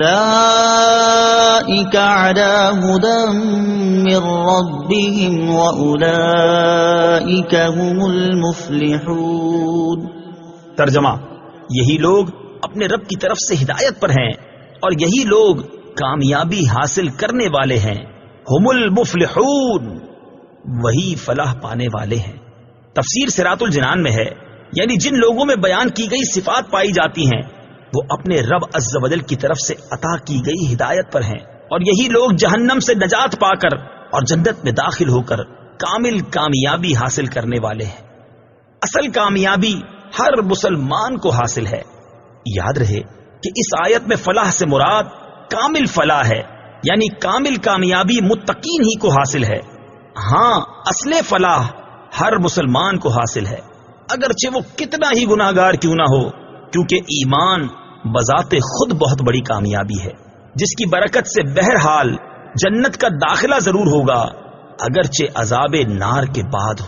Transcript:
أولئك على هدى من ربهم وأولئك هم المفلحون۔ ترجمہ، یہی لوگ اپنے رب کی طرف سے ہدایت پر ہیں اور یہی لوگ کامیابی حاصل کرنے والے ہیں۔ ہم المفلحون، وہی فلاح پانے والے ہیں۔ تفسیر صراط الجنان میں ہے، یعنی جن لوگوں میں بیان کی گئی صفات پائی جاتی ہیں وہ اپنے رب عز و جل کی طرف سے عطا کی گئی ہدایت پر ہیں، اور یہی لوگ جہنم سے نجات پا کر اور جنت میں داخل ہو کر کامل کامیابی حاصل کرنے والے ہیں۔ اصل کامیابی ہر مسلمان کو حاصل ہے۔ یاد رہے کہ اس آیت میں فلاح سے مراد کامل فلاح ہے، یعنی کامل کامیابی متقین ہی کو حاصل ہے۔ ہاں، اصل فلاح ہر مسلمان کو حاصل ہے، اگرچہ وہ کتنا ہی گناہگار کیوں نہ ہو، کیونکہ ایمان بذات خود بہت بڑی کامیابی ہے، جس کی برکت سے بہرحال جنت کا داخلہ ضرور ہوگا، اگرچہ عذاب نار کے بعد ہو۔